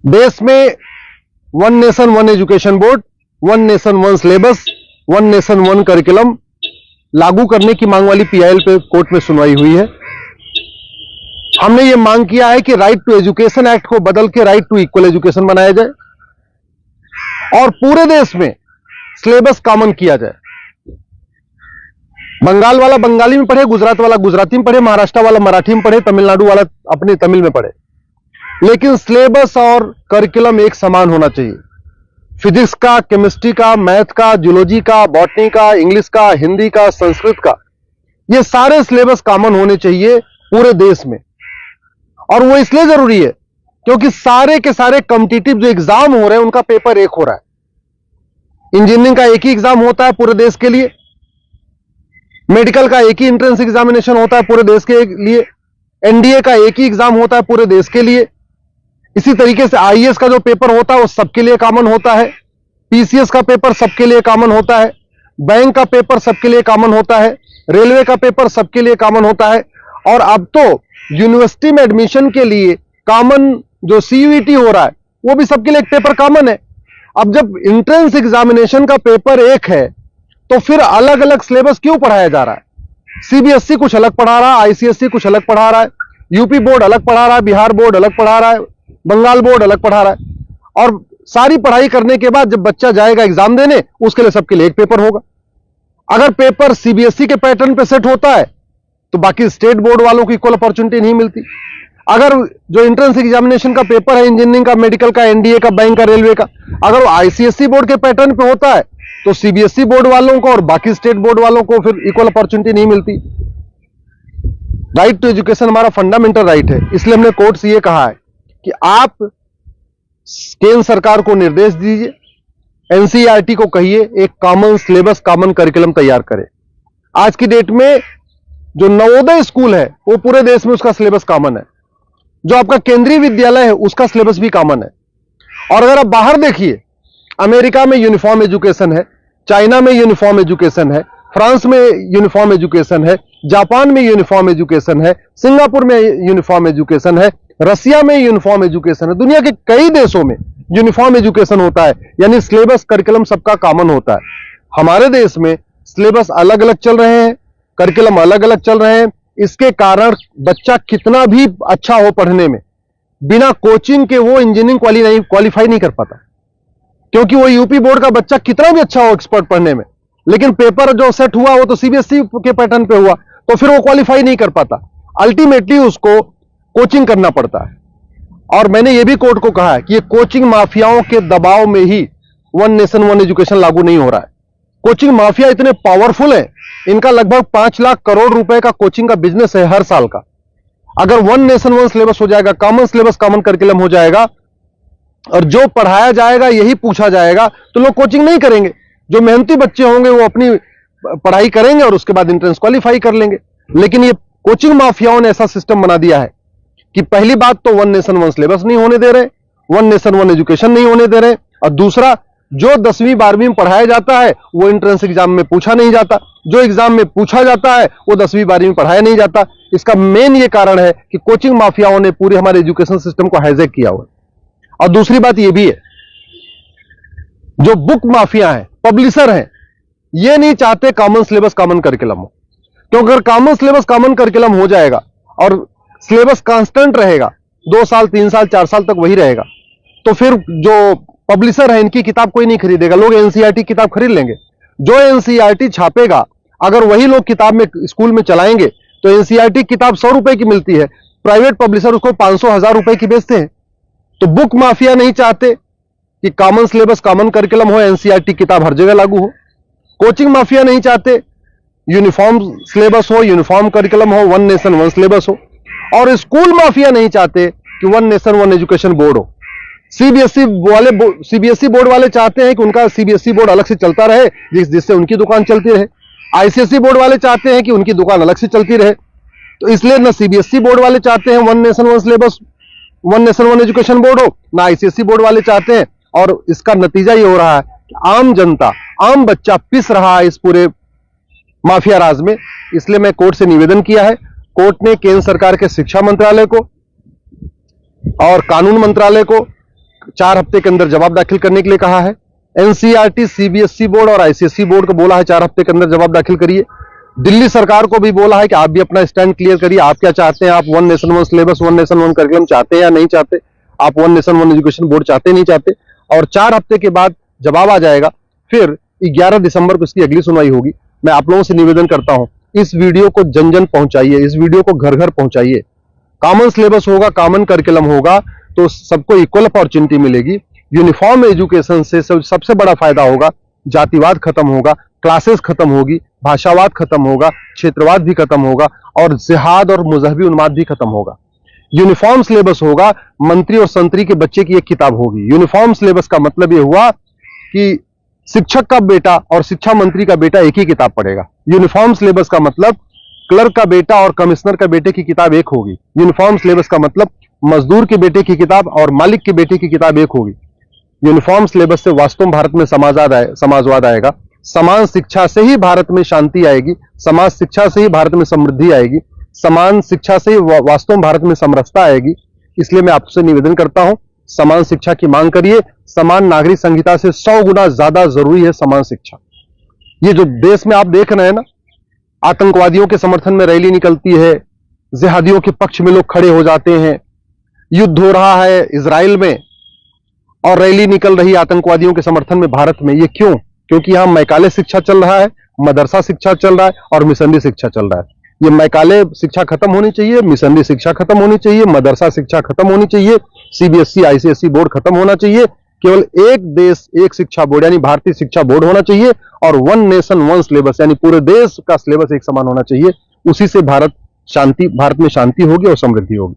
देश में one nation one education board, one nation one syllabus, one nation one curriculum लागू करने की मांग वाली पीआईएल पे कोर्ट में सुनवाई हुई है। हमने ये मांग किया है कि राइट टू एजुकेशन एक्ट को बदल के राइट टू इक्वल एजुकेशन बनाया जाए और पूरे देश में सिलेबस कॉमन किया जाए। बंगाल वाला बंगाली में पढ़े, गुजरात वाला गुजराती में पढ़े, महाराष्ट्र वाला मराठी में पढ़े, तमिलनाडु वाला अपनी तमिल में पढ़े, लेकिन सिलेबस और करिकुलम एक समान होना चाहिए। फिजिक्स का, केमिस्ट्री का, मैथ का, जूलॉजी का, बॉटनी का, इंग्लिश का, हिंदी का, संस्कृत का, ये सारे सिलेबस कॉमन होने चाहिए पूरे देश में। और वो इसलिए जरूरी है क्योंकि सारे के सारे कॉम्पिटिटिव जो एग्जाम हो रहे हैं उनका पेपर एक हो रहा है। इंजीनियरिंग का एक ही एग्जाम होता है पूरे देश के लिए, मेडिकल का एक ही एंट्रेंस एग्जामिनेशन होता है पूरे देश के लिए, एनडीए का एक ही एग्जाम होता है पूरे देश के लिए। इसी तरीके से आईएएस का जो पेपर होता है वो सबके लिए कॉमन होता है, पीसीएस का पेपर सबके लिए कॉमन होता है, बैंक का पेपर सबके लिए कॉमन होता है, रेलवे का पेपर सबके लिए कॉमन होता है। और अब तो यूनिवर्सिटी में एडमिशन के लिए कॉमन जो सीयूईटी हो रहा है वो भी सबके लिए एक पेपर कॉमन है। अब जब एंट्रेंस एग्जामिनेशन का पेपर एक है तो फिर अलग अलग सिलेबस क्यों पढ़ाया जा रहा है? सीबीएसई कुछ अलग पढ़ा रहा है, आईसीएसई कुछ अलग पढ़ा रहा है, यूपी बोर्ड अलग पढ़ा रहा है, बिहार बोर्ड अलग पढ़ा रहा है, बंगाल बोर्ड अलग पढ़ा रहा है। और सारी पढ़ाई करने के बाद जब बच्चा जाएगा एग्जाम देने, उसके लिए सबके लिए एक पेपर होगा। अगर पेपर सीबीएसई के पैटर्न पे सेट होता है तो बाकी स्टेट बोर्ड वालों को इक्वल अपॉर्चुनिटी नहीं मिलती। अगर जो एंट्रेंस एग्जामिनेशन का पेपर है इंजीनियरिंग का, मेडिकल का, एनडीए का, बैंक का, रेलवे का, अगर वो आईसीएसई बोर्ड के पैटर्न पे होता है तो सीबीएसई बोर्ड वालों को और बाकी स्टेट बोर्ड वालों को फिर इक्वल अपॉर्चुनिटी नहीं मिलती। राइट टू एजुकेशन हमारा फंडामेंटल राइट है, इसलिए हमने कोर्ट से यह कहा है कि आप केंद्र सरकार को निर्देश दीजिए, एनसीईआरटी को कहिए एक कॉमन सिलेबस, कॉमन करिकुलम तैयार करे। आज की डेट में जो नवोदय स्कूल है वो पूरे देश में उसका सिलेबस कॉमन है, जो आपका केंद्रीय विद्यालय है उसका सिलेबस भी कॉमन है। और अगर आप बाहर देखिए, अमेरिका में यूनिफॉर्म एजुकेशन है, चाइना में यूनिफॉर्म एजुकेशन है, फ्रांस में यूनिफॉर्म एजुकेशन है, जापान में यूनिफॉर्म एजुकेशन है, सिंगापुर में यूनिफॉर्म एजुकेशन है, रसिया में यूनिफॉर्म एजुकेशन है, दुनिया के कई देशों में यूनिफॉर्म एजुकेशन होता है, यानी सिलेबस करिकुलम सबका कॉमन होता है। हमारे देश में सिलेबस अलग अलग चल रहे हैं, करिकुलम अलग अलग चल रहे हैं। इसके कारण बच्चा कितना भी अच्छा हो पढ़ने में, बिना कोचिंग के वो इंजीनियरिंग क्वालिफाई नहीं कर पाता, क्योंकि वो यूपी बोर्ड का बच्चा कितना भी अच्छा हो एक्सपर्ट पढ़ने में, लेकिन पेपर जो सेट हुआ वो तो सीबीएसई के पैटर्न पे हुआ, तो फिर वो क्वालिफाई नहीं कर पाता। अल्टीमेटली उसको कोचिंग करना पड़ता है। और मैंने ये भी कोर्ट को कहा है कि ये कोचिंग माफियाओं के दबाव में ही वन नेशन वन एजुकेशन लागू नहीं हो रहा है। कोचिंग माफिया इतने पावरफुल है, इनका लगभग 5 लाख करोड़ रुपए का कोचिंग का बिजनेस है हर साल का। अगर वन नेशन वन सिलेबस हो जाएगा, कॉमन सिलेबस, कॉमन करिकुलम हो जाएगा और जो पढ़ाया जाएगा यही पूछा जाएगा, तो लोग कोचिंग नहीं करेंगे। जो मेहनती बच्चे होंगे वो अपनी पढ़ाई करेंगे और उसके बाद एंट्रेंस क्वालिफाई कर लेंगे। लेकिन ये कोचिंग माफियाओं ने ऐसा सिस्टम बना दिया है कि पहली बात तो वन नेशन वन सिलेबस नहीं होने दे रहे, वन नेशन वन एजुकेशन नहीं होने दे रहे, और दूसरा जो 10वीं 12वीं में पढ़ाया जाता है वो एंट्रेंस एग्जाम में पूछा नहीं जाता, जो एग्जाम में पूछा जाता है वो 10वीं 12वीं में पढ़ाया नहीं जाता। इसका मेन ये कारण है कि कोचिंग माफियाओं ने पूरे हमारे एजुकेशन सिस्टम को हाईजैक किया हुआ है। और दूसरी बात ये भी है, जो बुक माफिया है, पब्लिशर है, ये नहीं चाहते कॉमन सिलेबस कॉमन करिकुलम हो, क्योंकि अगर कॉमन सिलेबस कॉमन करिकुलम हो जाएगा और सिलेबस कांस्टेंट रहेगा, 2 साल 3 साल 4 साल तक वही रहेगा, तो फिर जो पब्लिशर है इनकी किताब कोई नहीं खरीदेगा, लोग एनसीईआरटी किताब खरीद लेंगे। जो एनसीईआरटी छापेगा अगर वही लोग किताब में स्कूल में चलाएंगे तो एनसीईआरटी किताब 100 रुपए की मिलती है, प्राइवेट पब्लिशर उसको 500-1000 रुपए की बेचते हैं। तो बुक माफिया नहीं चाहते कि कॉमन सिलेबस कॉमन करिकुलम हो, एनसीईआरटी किताब हर जगह लागू हो। कोचिंग माफिया नहीं चाहते यूनिफॉर्म सिलेबस हो, यूनिफॉर्म करिकुलम हो, वन नेशन वन सिलेबस हो। और स्कूल माफिया नहीं चाहते कि one nation one education board हो। सीबीएसई बोर्ड वाले चाहते हैं कि उनका सीबीएसई बोर्ड अलग से चलता रहे, जिससे उनकी दुकान चलती रहे। आईसीएसई बोर्ड वाले चाहते हैं कि उनकी दुकान अलग से चलती रहे। तो इसलिए ना सीबीएसई बोर्ड वाले चाहते हैं one nation one syllabus, one nation one education board हो, ना आईसीएसई बोर्ड वाले चाहते हैं। और इसका नतीजा ये हो रहा है कि आम जनता, आम बच्चा पिस रहा है इस पूरे माफिया राज में। इसलिए मैं कोर्ट से निवेदन किया है, कोर्ट ने केंद्र सरकार के शिक्षा मंत्रालय को और कानून मंत्रालय को 4 हफ्ते के अंदर जवाब दाखिल करने के लिए कहा है। एनसीईआरटी, सीबीएसई बोर्ड और आईसीएसई बोर्ड को बोला है 4 हफ्ते के अंदर जवाब दाखिल करिए। दिल्ली सरकार को भी बोला है कि आप भी अपना स्टैंड क्लियर करिए, आप क्या चाहते हैं, आप one nation one syllabus, one nation one curriculum चाहते हैं या नहीं चाहते, आप one nation one education board चाहते नहीं चाहते। और 4 हफ्ते के बाद जवाब आ जाएगा, फिर 11 दिसंबर को इसकी अगली सुनवाई होगी। मैं आप लोगों से निवेदन करता हूं, इस वीडियो को जन जन पहुंचाइए, इस वीडियो को घर घर पहुंचाइए। कॉमन सिलेबस होगा, कॉमन करिकुलम होगा तो सबको इक्वल अपॉर्चुनिटी मिलेगी। यूनिफॉर्म एजुकेशन से सबसे बड़ा फायदा होगा, जातिवाद खत्म होगा, क्लासेस खत्म होगी, भाषावाद खत्म होगा, क्षेत्रवाद भी खत्म होगा और जिहाद और मजहबी उन्माद भी खत्म होगा। यूनिफॉर्म सिलेबस होगा, मंत्री और संतरी के बच्चे की एक किताब होगी। यूनिफॉर्म सिलेबस का मतलब यह हुआ कि शिक्षक का बेटा और शिक्षा मंत्री का बेटा एक ही किताब पढ़ेगा। यूनिफॉर्म सिलेबस का मतलब क्लर्क का बेटा और कमिश्नर का बेटे की किताब एक होगी। यूनिफॉर्म सिलेबस का मतलब मजदूर के बेटे की किताब और मालिक के बेटे की किताब एक होगी। यूनिफॉर्म सिलेबस से वास्तव में भारत में समाजवाद आएगा। समान शिक्षा से ही भारत में शांति आएगी, समाज शिक्षा से ही भारत में समृद्धि आएगी, समान शिक्षा से ही वास्तव में भारत में समरसता आएगी। इसलिए मैं आपसे निवेदन करता हूं, समान शिक्षा की मांग करिए। समान नागरिक संहिता से 100 गुना ज्यादा जरूरी है समान शिक्षा। ये जो देश में आप देख रहे हैं ना, आतंकवादियों के समर्थन में रैली निकलती है, जिहादियों के पक्ष में लोग खड़े हो जाते हैं, युद्ध हो रहा है इजराइल में और रैली निकल रही है आतंकवादियों के समर्थन में भारत में। ये क्यों? क्योंकि यहां मैकाले शिक्षा चल रहा है, मदरसा शिक्षा चल रहा है और मिशनरी शिक्षा चल रहा है। ये मैकाले शिक्षा खत्म होनी चाहिए, मिशनरी शिक्षा खत्म होनी चाहिए, मदरसा शिक्षा खत्म होनी चाहिए, सीबीएसई आईसीएसई बोर्ड खत्म होना चाहिए। केवल एक देश एक शिक्षा बोर्ड यानी भारतीय शिक्षा बोर्ड होना चाहिए और वन नेशन वन सिलेबस यानी पूरे देश का सिलेबस एक समान होना चाहिए। उसी से भारत में शांति होगी और समृद्धि होगी।